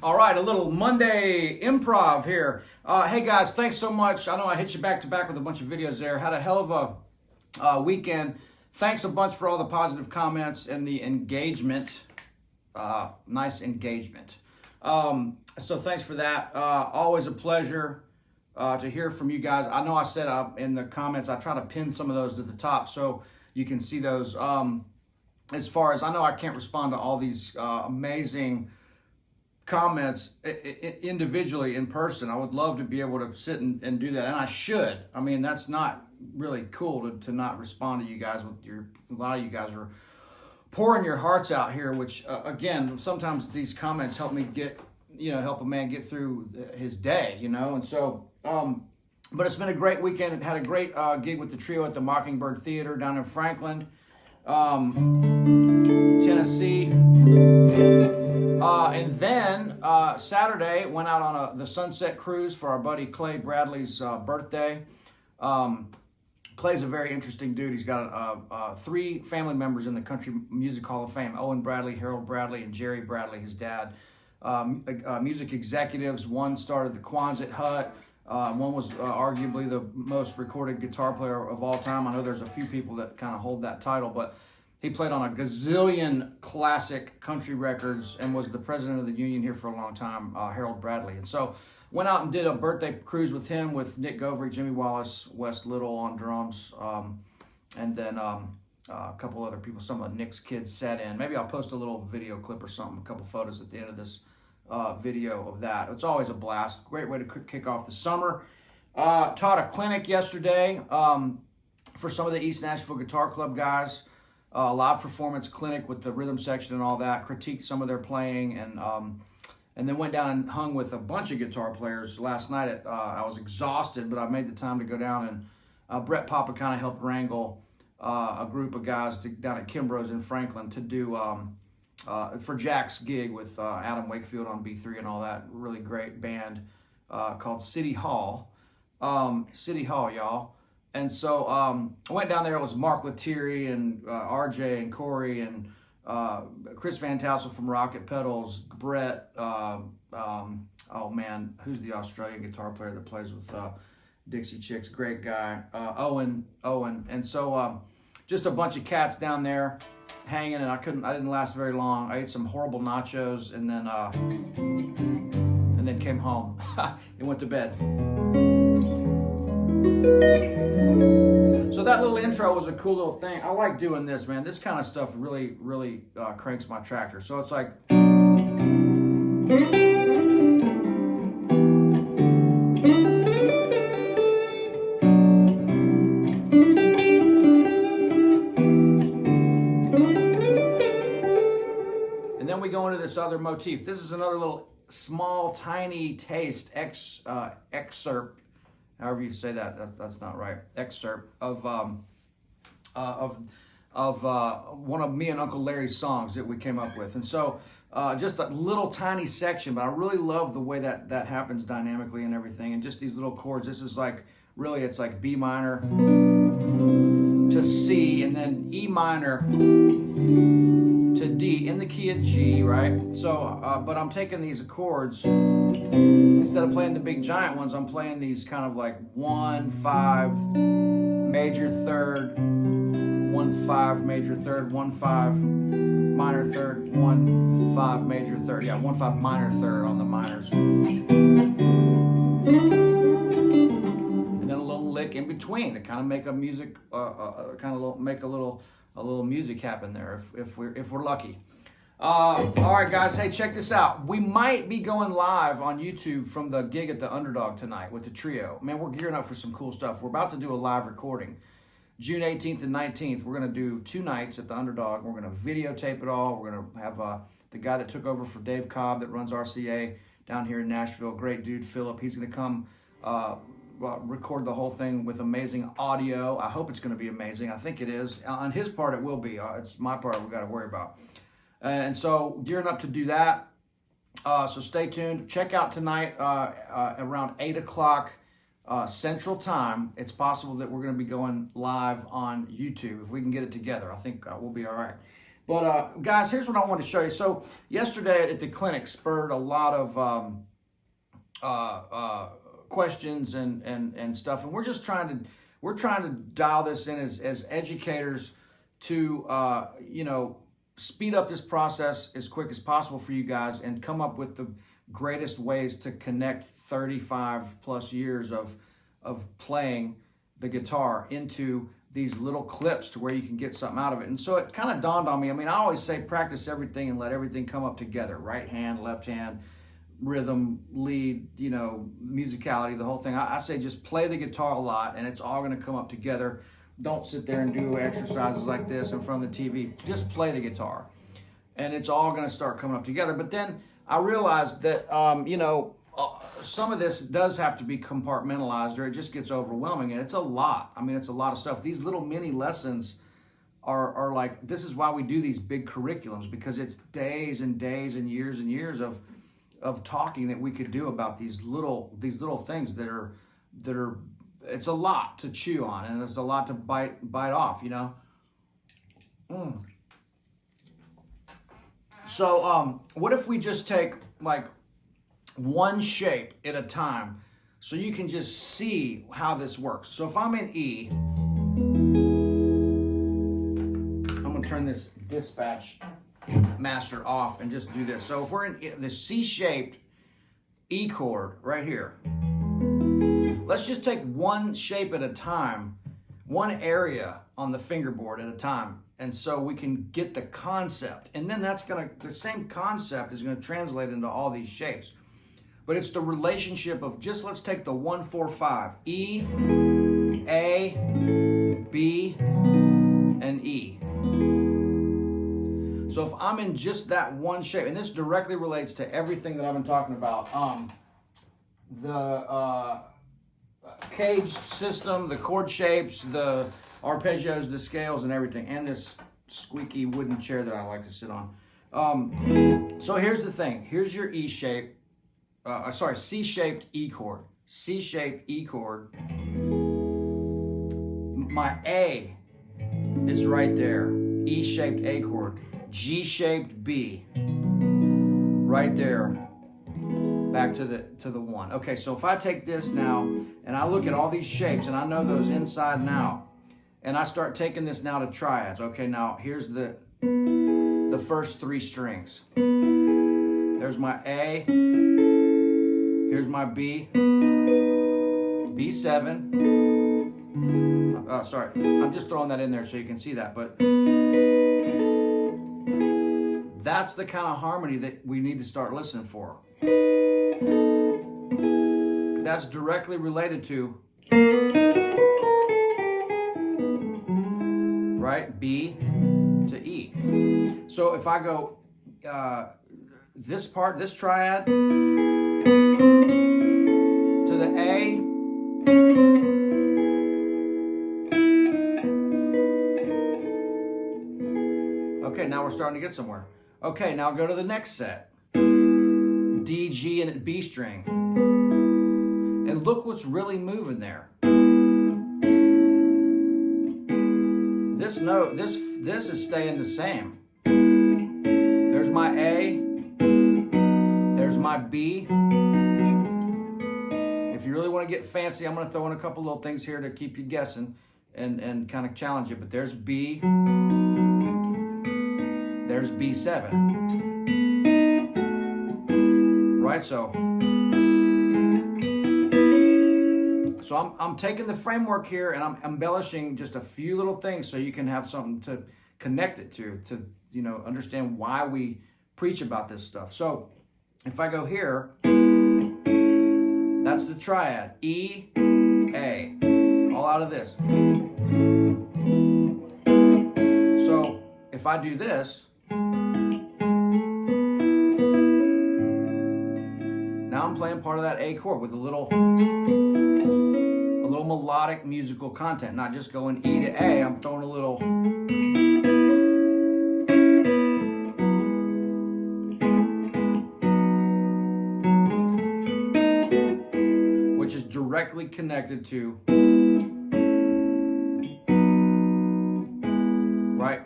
All right, a little Monday improv here. Hey guys, thanks so much. I know I hit you back to back with a bunch of videos there. Had a hell of a weekend. Thanks a bunch for all the positive comments and the engagement. Nice engagement. So thanks for that. Always a pleasure to hear from you guys. I know I said in the comments, I try to pin some of those to the top so you can see those. As far as I know, I can't respond to all these amazing comments individually in person. I would love to be able to sit and do that, and I should. I mean, that's not really cool to not respond to you guys. A lot of you guys are pouring your hearts out here, which again, sometimes these comments help me help a man get through his day, and so but it's been a great weekend. It had a great gig with the trio at the Mockingbird Theater down in Franklin, Tennessee. And then Saturday went out on the Sunset Cruise for our buddy Clay Bradley's birthday. Clay's a very interesting dude. He's got 3 family members in the Country Music Hall of Fame: Owen Bradley, Harold Bradley, and Jerry Bradley, his dad. Music executives. One started the Quonset Hut. One was arguably the most recorded guitar player of all time. I know there's a few people that kind of hold that title, but he played on a gazillion classic country records and was the president of the union here for a long time, Harold Bradley. And so went out and did a birthday cruise with him, with Nick Guthrie, Jimmy Wallace, Wes Little on drums, and then a couple other people. Some of Nick's kids sat in. Maybe I'll post a little video clip or something, a couple photos at the end of this video of that. It's always a blast. Great way to kick off the summer. Taught a clinic yesterday for some of the East Nashville Guitar Club guys. Live performance clinic with the rhythm section and all that. Critiqued some of their playing, and then went down and hung with a bunch of guitar players last night. I was exhausted, but I made the time to go down, and Brett Papa kind of helped wrangle a group of guys down at Kimbrough's in Franklin to do for Jack's gig with Adam Wakefield on B3 and all that. Really great band. called City Hall. City Hall, y'all. And so I went down there. It was Mark Lettieri and RJ and Corey and Chris Van Tassel from Rocket Pedals, Brett, oh man, who's the Australian guitar player that plays with Dixie Chicks? Great guy. Owen. And so just a bunch of cats down there hanging, and I didn't last very long. I ate some horrible nachos and then came home and went to bed. So that little intro was a cool little thing. I like doing this, man. This kind of stuff really, really cranks my tractor. So it's like... And then we go into this other motif. This is another little small, tiny taste excerpt. However you say that, that's not right. Excerpt of one of me and Uncle Larry's songs that we came up with. And so just a little tiny section, but I really love the way that happens dynamically and everything. And just these little chords. This is like, really, it's like B minor to C, and then E minor to D in the key of G, right? So, but I'm taking these chords, instead of playing the big giant ones, I'm playing these kind of like 1-5 major third, 1-5 major third, 1-5 minor third, 1-5 major third. Yeah, 1-5 minor third on the minors. And then a little lick in between to kind of make a music, make a little music happen there if we're lucky. All right, guys. Hey, check this out. We might be going live on YouTube from the gig at the Underdog tonight with the trio. Man, we're gearing up for some cool stuff. We're about to do a live recording. June 18th and 19th, we're going to do 2 nights at the Underdog. We're going to videotape it all. We're going to have the guy that took over for Dave Cobb that runs RCA down here in Nashville. Great dude, Philip. He's going to come record the whole thing with amazing audio. I hope it's going to be amazing. I think it is. On his part, it will be. It's my part we've got to worry about. And so gearing up to do that. So stay tuned. Check out tonight around 8 o'clock Central Time. It's possible that we're going to be going live on YouTube if we can get it together. I think we'll be all right. But guys, here's what I want to show you. So yesterday at the clinic spurred a lot of questions and stuff, and we're trying to dial this in as educators to speed up this process as quick as possible for you guys and come up with the greatest ways to connect 35 plus years of playing the guitar into these little clips to where you can get something out of it. And so it kind of dawned on me. I mean, I always say practice everything and let everything come up together. Right hand, left hand, rhythm, lead, musicality, the whole thing. I say just play the guitar a lot and it's all going to come up together. Don't sit there and do exercises like this in front of the TV. Just play the guitar and it's all going to start coming up together. But then I realized that, some of this does have to be compartmentalized or it just gets overwhelming, and it's a lot. I mean, it's a lot of stuff. These little mini lessons are like, this is why we do these big curriculums, because it's days and days and years of talking that we could do about these little things that are it's a lot to chew on and it's a lot to bite off, So what if we just take like one shape at a time so you can just see how this works. So if I'm in E, I'm going to turn this dispatch master off and just do this. So if we're in the C-shaped E chord right here, let's just take one shape at a time, one area on the fingerboard at a time. And so we can get the concept. And then the same concept is going to translate into all these shapes. But it's the relationship of let's take the 1-4-5. E, A, B, and E. So if I'm in just that one shape, and this directly relates to everything that I've been talking about, the CAGED system, the chord shapes, the arpeggios, the scales, and everything, and this squeaky wooden chair that I like to sit on. So here's the thing. Here's your E shape. C-shaped E chord. C-shaped E chord. My A is right there. E-shaped A chord. G-shaped B. Right there. Back to the 1. Okay, so if I take this now and I look at all these shapes and I know those inside and out, and I start taking this now to triads. Okay, now here's the first 3 strings. There's my A. Here's my B. B7. Sorry, I'm just throwing that in there so you can see that, but that's the kind of harmony that we need to start listening for. That's directly related to, right, B to E. So if I go this part, this triad, to the A, okay, now we're starting to get somewhere. Okay, now go to the next set. D, G, and B string. And look what's really moving there. This note, this is staying the same. There's my A. There's my B. If you really want to get fancy, I'm going to throw in a couple little things here to keep you guessing and kind of challenge you. But there's B. There's B7. Right, so I'm taking the framework here and I'm embellishing just a few little things so you can have something to connect it to you know, understand why we preach about this stuff. So if I go here, that's the triad, E, A, all out of this. So if I do this, now I'm playing part of that A chord with a little melodic musical content, not just going E to A. I'm throwing a little, which is directly connected to, right?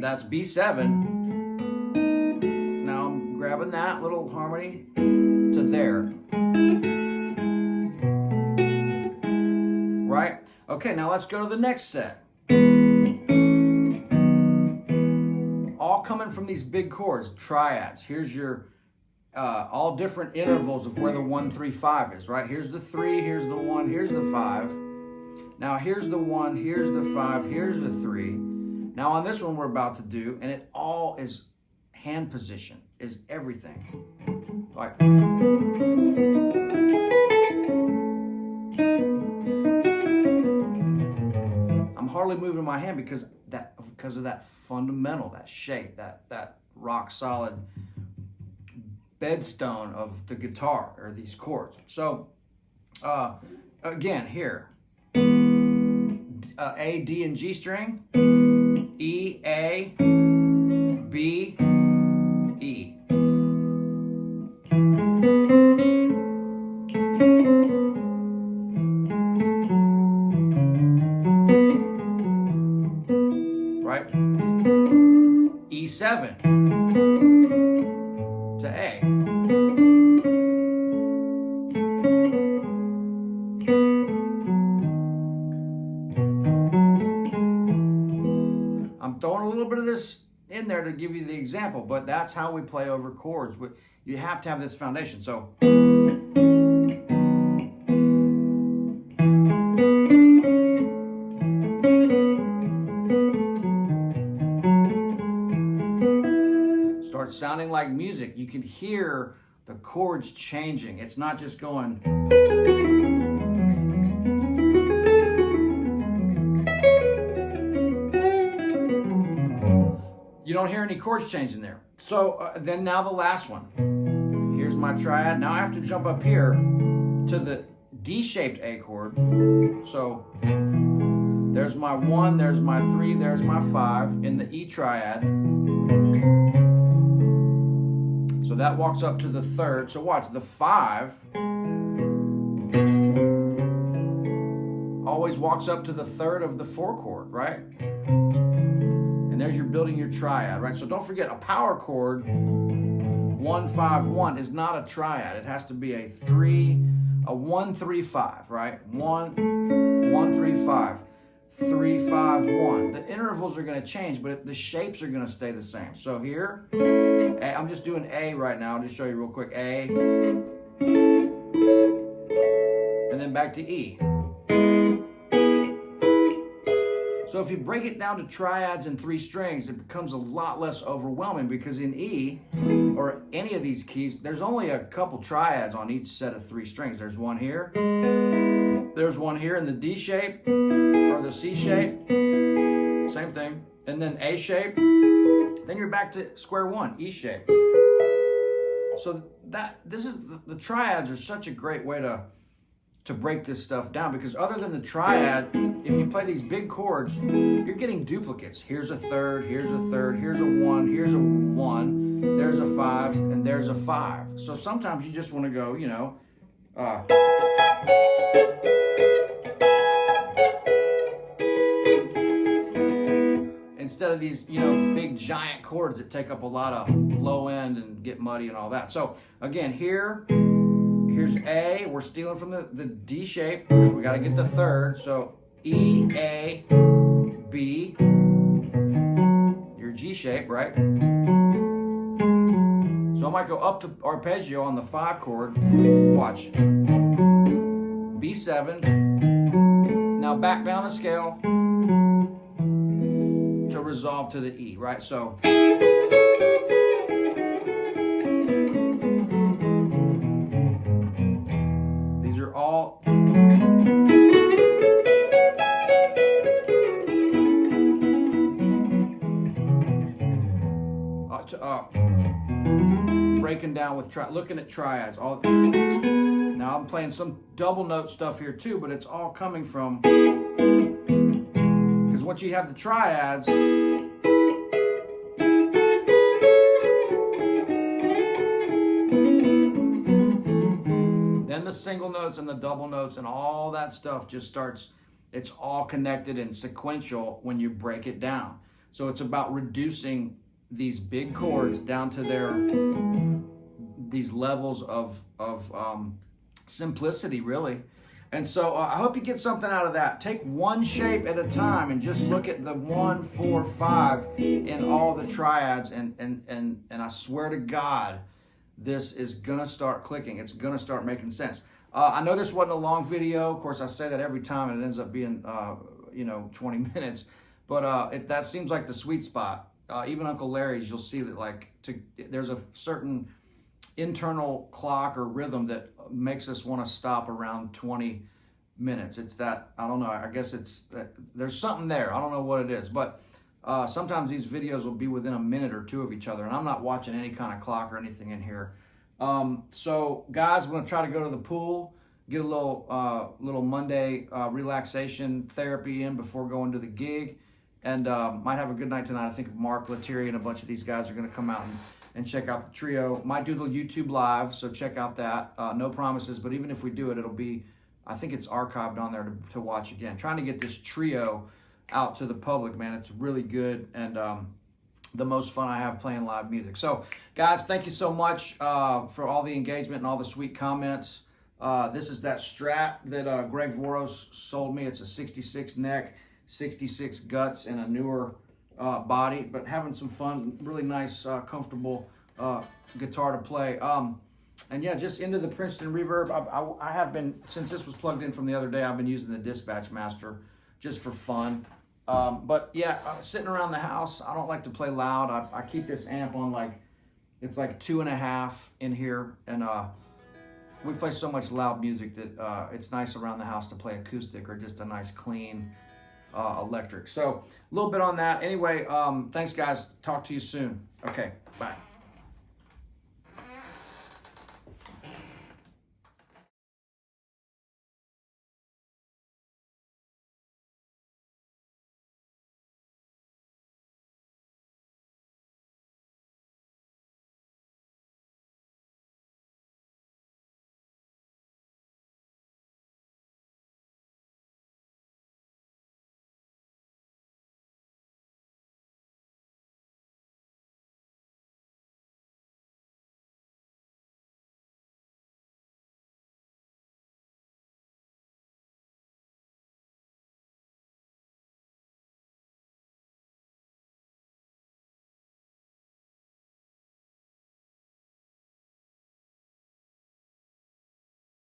That's B7. Now I'm grabbing that little harmony to there. Right? Okay, now let's go to the next set. All coming from these big chords, triads. Here's your all different intervals of where the 1, 3, 5 is, right? Here's the 3, here's the 1, here's the 5. Now here's the 1, here's the 5, here's the 3. Now on this one we're about to do, and it all is hand position, is everything. Like, I'm hardly moving my hand because of that fundamental, that shape, that rock solid bedstone of the guitar, or these chords. So again, here, A, D, and G string, E, A, B, E. Right? E7 to A. I'm throwing a little bit of this in there to give you the example, but that's how we play over chords. You have to have this foundation. So starts sounding like music. You can hear the chords changing. It's not just going. You don't hear any chords changing there. So then now the last one. Here's my triad. Now I have to jump up here to the D-shaped A chord. So there's my 1, there's my 3, there's my 5 in the E triad. So that walks up to the third. So watch, the 5 always walks up to the third of the 4 chord, right? And there's you're building your triad, right? So don't forget, a power chord 1 5 1 is not a triad. It has to be a 1 3 5, right? 1 1 3 5 3 5 1. The intervals are going to change, but the shapes are going to stay the same. So here, I'm just doing A right now. I'll just show you real quick. A, and then back to E. So if you break it down to triads and 3 strings, it becomes a lot less overwhelming, because in E, or any of these keys, there's only a couple triads on each set of 3 strings. There's one here, there's one here in the D shape, or the C shape, same thing, and then A shape, then you're back to square one, E shape. So the triads are such a great way to break this stuff down, because other than the triad, if you play these big chords, you're getting duplicates. Here's a third, here's a third, here's a 1, here's a 1, there's a 5, and there's a 5. So sometimes you just want to go, instead of these, big giant chords that take up a lot of low end and get muddy and all that. So again, here's A. We're stealing from the D shape because we got to get the third. So E, A, B, your G shape, right? So I might go up to arpeggio on the 5 chord. Watch. B7. Now back down the scale to resolve to the E, right? So these are all breaking down with looking at triads. Now I'm playing some double note stuff here too, but it's all coming from, because once you have the triads, then the single notes and the double notes and all that stuff just starts, it's all connected and sequential when you break it down. So it's about reducing these big chords down to these levels of simplicity, really. And so I hope you get something out of that. Take one shape at a time and just look at the 1 4 5 in all the triads, and I swear to God, this is gonna start clicking. It's gonna start making sense. I know this wasn't a long video. Of course, I say that every time and it ends up being 20 minutes, but that seems like the sweet spot. Even Uncle Larry's, you'll see that there's a certain internal clock or rhythm that makes us want to stop around 20 minutes. It's that, I don't know, I guess it's that there's something there. I don't know what it is, but sometimes these videos will be within a minute or 2 of each other, and I'm not watching any kind of clock or anything in here. So guys, I'm going to try to go to the pool, get a little Monday relaxation therapy in before going to the gig. And might have a good night tonight. I think Mark Lettieri and a bunch of these guys are going to come out and check out the trio. Might do the YouTube live, so check out that. No promises, but even if we do it, it'll be, I think it's archived on there to watch again. Trying to get this trio out to the public, man. It's really good, and the most fun I have playing live music. So, guys, thank you so much for all the engagement and all the sweet comments. This is that Strat that Greg Voros sold me. It's a 66 neck, 66 guts, and a newer body, but having some fun, really nice, comfortable guitar to play. And yeah, just into the Princeton reverb. I have been, since this was plugged in from the other day, I've been using the Dispatch Master just for fun. But yeah, sitting around the house, I don't like to play loud. I keep this amp on it's like 2.5 in here, and we play so much loud music that it's nice around the house to play acoustic or just a nice clean electric. So a little bit on that. Anyway, thanks guys. Talk to you soon. Okay, bye.